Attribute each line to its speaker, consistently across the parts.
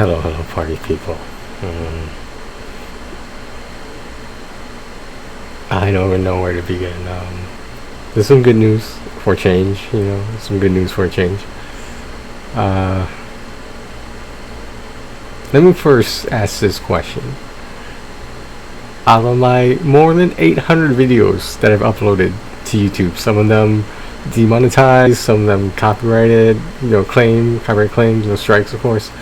Speaker 1: Hello, party people. Um, I don't even know where to begin. There's some good news for change, some good news for a change. Uh, Let me first ask this question. Out of my more than 800 videos that I've uploaded to YouTube, some of them demonetized, some of them copyrighted, copyright claims, strikes, of course.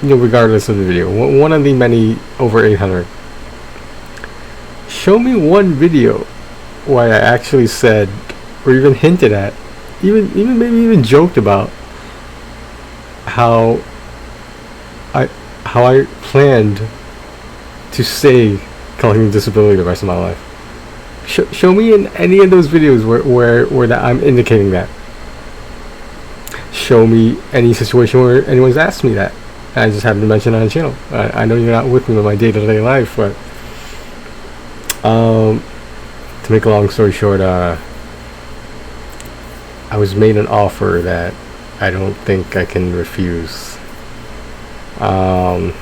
Speaker 1: Regardless of the video, one of the many over 800. Show me one video where I actually said, or even hinted at, even joked about how I planned to stay collecting disability the rest of my life. Show me in any of those videos where that I'm indicating that. Show me any situation where anyone's asked me that. I just haven't mentioned it on the channel. I know you're not with me in my day-to-day life, but to make a long story short, I was made an offer that I don't think I can refuse. I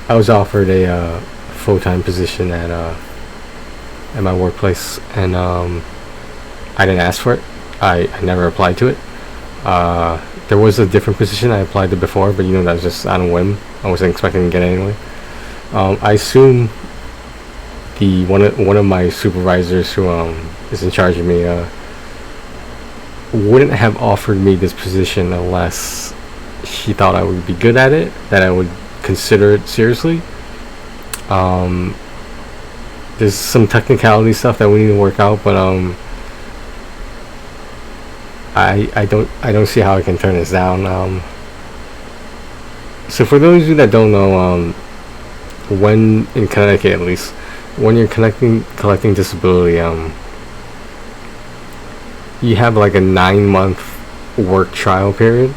Speaker 1: was offered a full-time position at my workplace, and I didn't ask for it. I never applied to it. There was a different position I applied to before, but that was just on a whim. I wasn't expecting to get it anyway. I assume one of my supervisors who is in charge of me wouldn't have offered me this position unless she thought I would be good at it, that I would consider it seriously. There's some technicality stuff that we need to work out, but I don't see how I can turn this down. So for those of you that don't know, when in Connecticut at least, when you're collecting disability, you have like a 9-month work trial period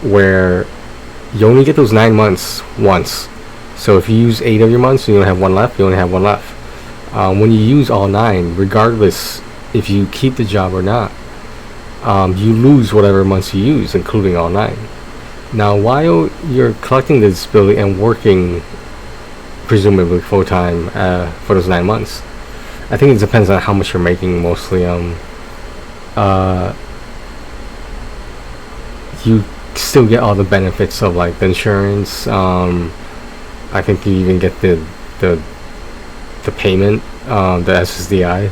Speaker 1: where you only get those 9 months once. So if you use 8 of your months and you only have 1 left, you only have 1 left. When you use all 9, regardless if you keep the job or not, you lose whatever months you use, including all 9. Now, while you're collecting the disability and working presumably full-time for those 9 months, I think it depends on how much you're making mostly. You still get all the benefits of like the insurance. I think you even get the payment, the SSDI,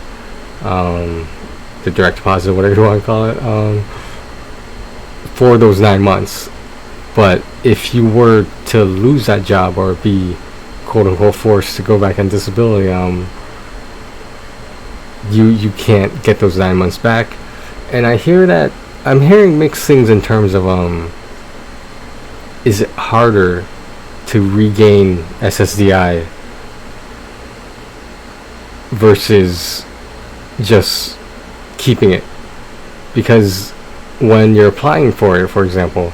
Speaker 1: the direct deposit, whatever you want to call it, for those 9 months. But if you were to lose that job or be quote unquote forced to go back on disability, you can't get those 9 months back. And I'm hearing mixed things in terms of is it harder to regain SSDI versus just keeping it? Because when you're applying for it, for example,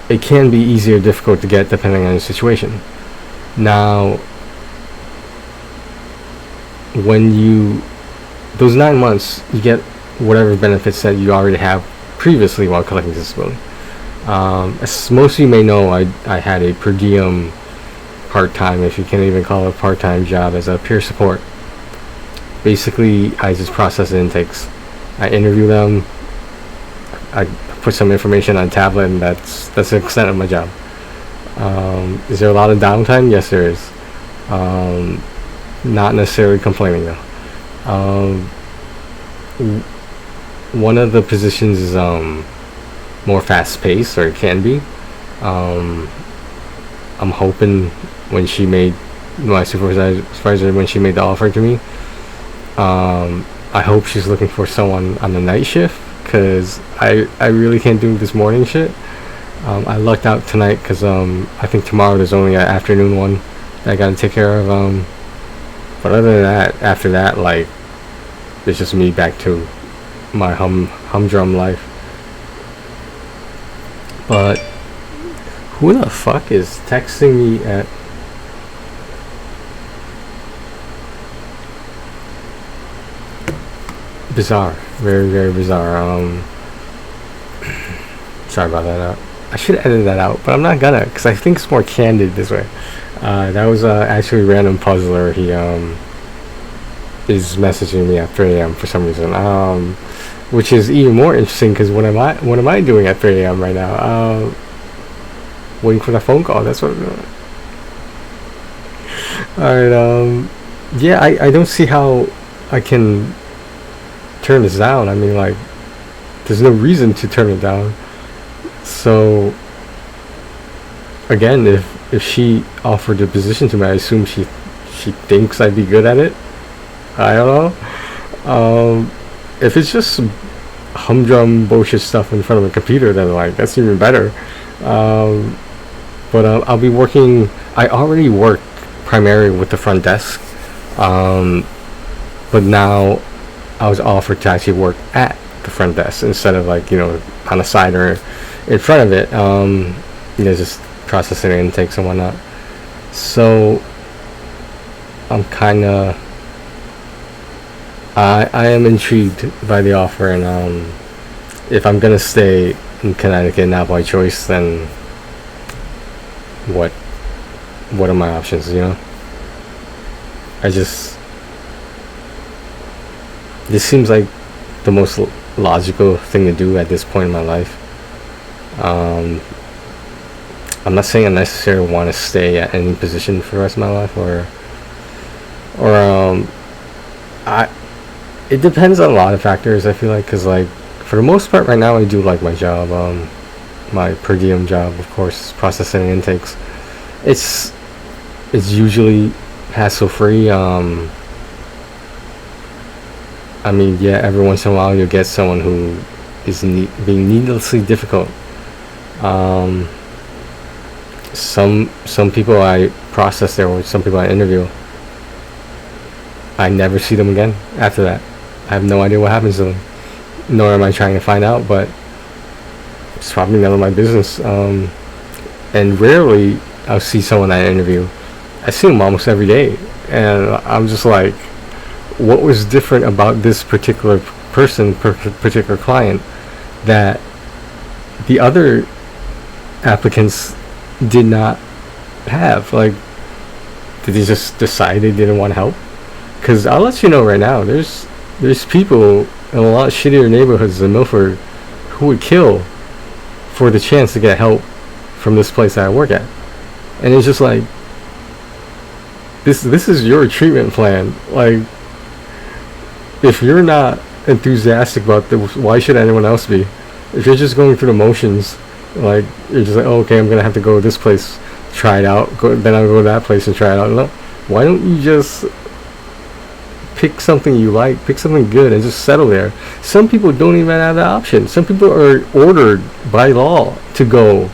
Speaker 1: it can be easy or difficult to get depending on the situation. Now, when those 9 months, you get whatever benefits that you already have previously while collecting disability. As most of you may know, I had a per diem part-time, if you can even call it a part-time job, as a peer support. Basically, I just process the intakes. I interview them, I put some information on a tablet, and that's the extent of my job. Is there a lot of downtime? Yes, there is. Not necessarily complaining though. One of the positions is more fast-paced, or it can be. I'm hoping when she made my supervisor when she made the offer to me, I hope she's looking for someone on the night shift, because I really can't do this morning shit. I lucked out tonight because I think tomorrow there's only an afternoon one that I gotta take care of. But other than that, after that, like, it's just me back to my humdrum life. But who the fuck is texting me at bizarre, very, very bizarre. Sorry about that. I should edit that out, but I'm not gonna, because I think it's more candid this way. That was actually a random puzzler. He is messaging me at 3 a.m. for some reason. Which is even more interesting because what am I doing at 3 a.m. right now? Waiting for that phone call. That's what I'm doing. Alright, yeah, I don't see how I can turn this down. I mean, like, there's no reason to turn it down. So again, if she offered the position to me, I assume she thinks I'd be good at it. I don't know. If it's just humdrum bullshit stuff in front of a computer, then like that's even better. But I'll be working. I already work primarily with the front desk, but now I was offered to actually work at the front desk instead of like, you know, on the side or in front of it. You know, just processing intakes and whatnot. So I'm kind of I am intrigued by the offer, and if I'm gonna stay in Connecticut now by choice, then what are my options, you know? This seems like the most logical thing to do at this point in my life. I'm not saying I necessarily want to stay at any position for the rest of my life, it depends on a lot of factors, I feel like, because like for the most part right now I do like my job, my per diem job, of course, processing intakes. It's usually hassle free. I mean, yeah, every once in a while you'll get someone who is being needlessly difficult. Some people I process there, or some people I interview, I never see them again after that. I have no idea what happens to them, nor am I trying to find out, but it's probably none of my business. And rarely I'll see someone I interview. I see them almost every day, and I'm just like, what was different about this particular person, particular client, that the other applicants did not have? Like, did they just decide they didn't want help? Because I'll let you know right now, there's people in a lot shittier neighborhoods in Milford who would kill for the chance to get help from this place that I work at. And it's just like, this is your treatment plan. Like, if you're not enthusiastic about this, why should anyone else be? If you're just going through the motions, like, you're just like, oh, okay, I'm gonna have to go to this place, try it out, then I'll go to that place and try it out. No, why don't you just pick something you like, pick something good, and just settle there? Some people don't even have that option. Some people are ordered by law to go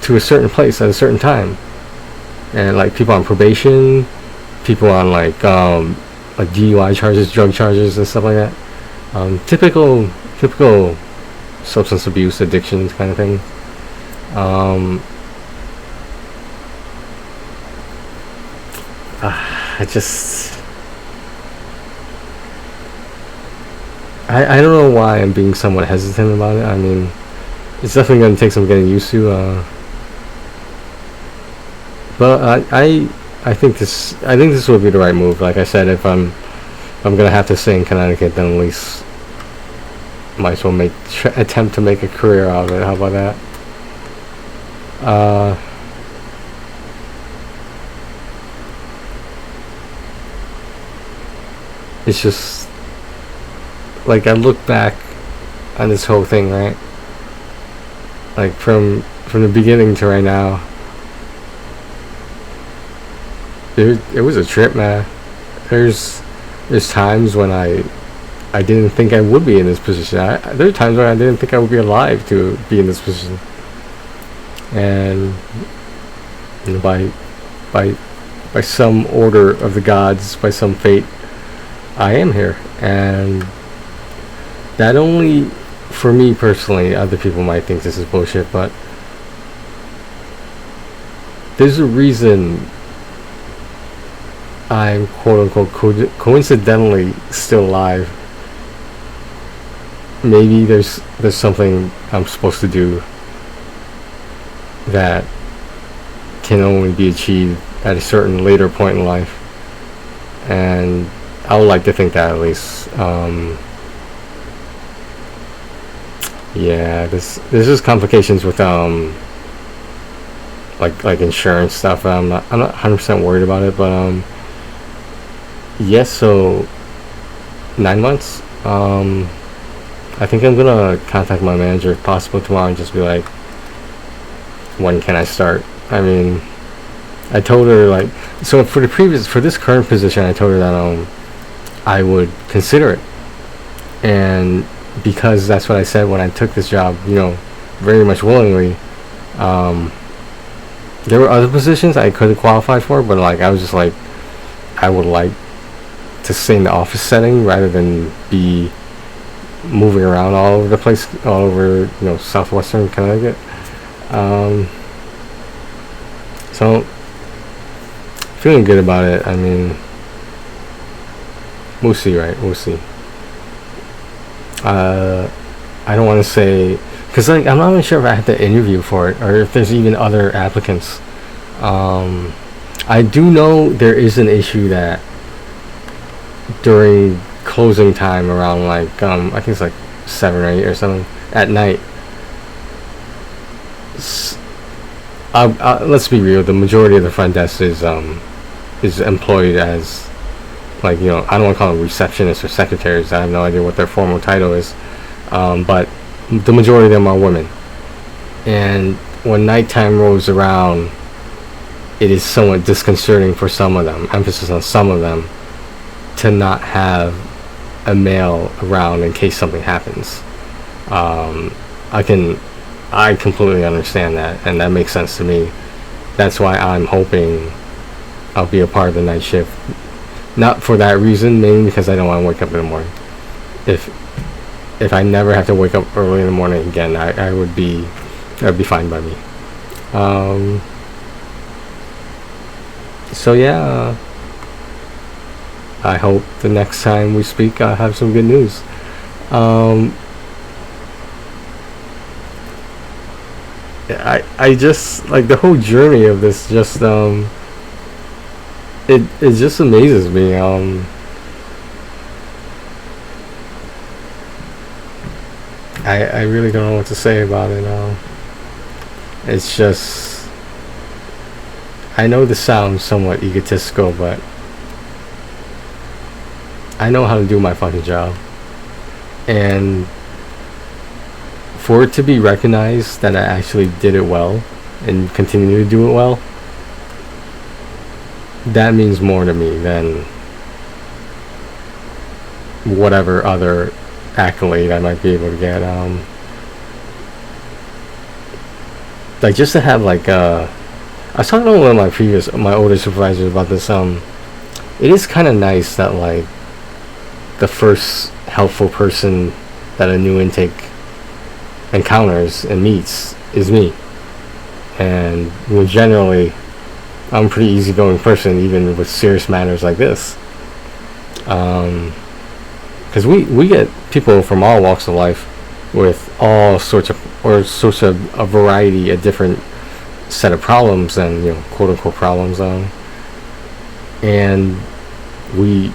Speaker 1: to a certain place at a certain time, and like people on probation, people on like DUI charges, drug charges, and stuff like that. Typical substance abuse, addictions kind of thing. I don't know why I'm being somewhat hesitant about it. I mean, it's definitely going to take some getting used to. But I think this would be the right move. Like I said, if I'm gonna have to stay in Connecticut, then at least might as well attempt to make a career out of it. How about that? It's just like, I look back on this whole thing, right? Like from the beginning to right now, it was a trip, man. There's times when I didn't think I would be in this position. There are times when I didn't think I would be alive to be in this position. And you know, by some order of the gods, by some fate, I am here. And that only, for me personally, other people might think this is bullshit, but there's a reason I'm quote-unquote coincidentally still alive. Maybe there's something I'm supposed to do that can only be achieved at a certain later point in life, and I would like to think that at least. Yeah, there's just complications with like insurance stuff. I'm not 100% worried about it, but yes. So 9 months. I think I'm gonna contact my manager if possible tomorrow and just be like, when can I start? I mean, I told her, like, so for this current position, I told her that I would consider it, and because that's what I said when I took this job, very much willingly. There were other positions I could have qualified for, but like I was just like, I would like to stay in the office setting rather than be moving around all over the place, all over southwestern Connecticut. So feeling good about it. I mean, we'll see, right? We'll see. I don't want to say, because like I'm not even sure if I have to interview for it or if there's even other applicants. I do know there is an issue that during closing time around like I think it's like 7 or 8 or something at night. Let's be real. The majority of the front desk is employed as, like, I don't want to call them receptionists or secretaries. I have no idea what their formal title is, but the majority of them are women. And when nighttime rolls around, it is somewhat disconcerting for some of them, emphasis on some of them, to not have a male around in case something happens. I completely understand that, and that makes sense to me. That's why I'm hoping I'll be a part of the night shift. Not for that reason, mainly because I don't want to wake up in the morning. If I never have to wake up early in the morning again, that'd be fine by me. So yeah, I hope the next time we speak I'll have some good news. I just like the whole journey of this. Just it just amazes me. I really don't know what to say about it. It's just, I know this sounds somewhat egotistical, but I know how to do my fucking job, and for it to be recognized that I actually did it well and continue to do it well, that means more to me than whatever other accolade I might be able to get. Like, just to have like I was talking to one of my older supervisors about this. It is kind of nice that like the first helpful person that a new intake encounters and meets is me, and generally I'm a pretty easygoing person, even with serious matters like this. Because we get people from all walks of life with all sorts of a variety of different set of problems and quote unquote problems, and we,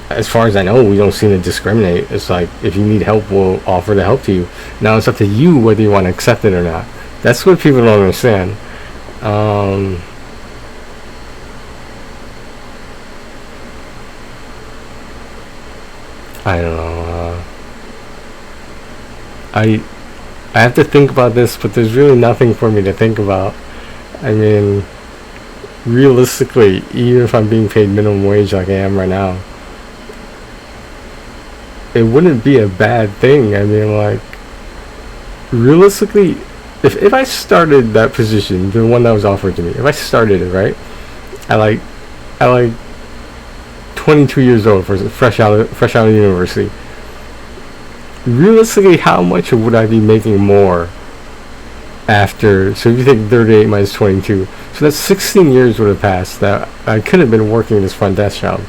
Speaker 1: as far as I know, we don't seem to discriminate. It's like, if you need help, we'll offer to help you. Now it's up to you whether you want to accept it or not. That's what people don't understand. I don't know. I have to think about this, but there's really nothing for me to think about. I mean, realistically, even if I'm being paid minimum wage like I am right now, it wouldn't be a bad thing. I mean, like, realistically, if I started that position, the one that was offered to me, if I started it right, I like 22 years old, fresh out of university. Realistically, how much would I be making more after? So if you take 38 minus 22, so that's 16 years would have passed that I could have been working this front desk job.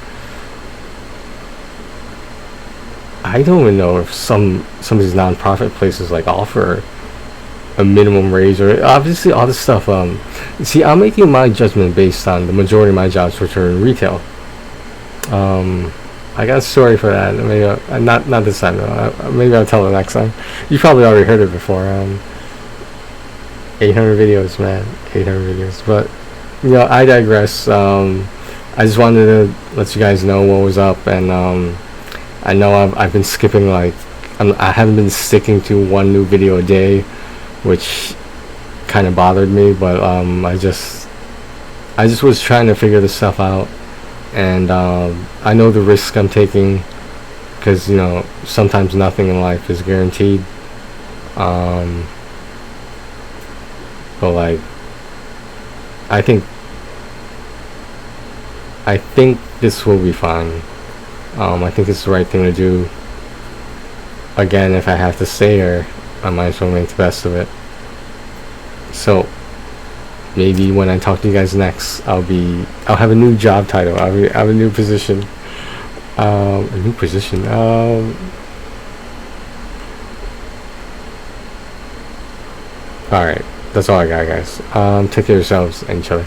Speaker 1: I don't even know if some of these non-profit places like offer a minimum wage, or obviously all this stuff. See, I'm making my judgment based on the majority of my jobs, which are in retail. I got a story for that. Maybe not this time though. Maybe I'll tell it next time. You probably already heard it before. 800 videos, man. 800 videos. But I digress. I just wanted to let you guys know what was up, and I know I've been skipping, like, I haven't been sticking to one new video a day, which kind of bothered me. But I just was trying to figure this stuff out, and I know the risk I'm taking, because sometimes nothing in life is guaranteed. But like, I think this will be fine. I think it's the right thing to do. Again, if I have to stay here, I might as well make the best of it. So maybe when I talk to you guys next, I'll have a new job title. I'll have a new position. Alright, that's all I got, guys. Take care of yourselves and each other.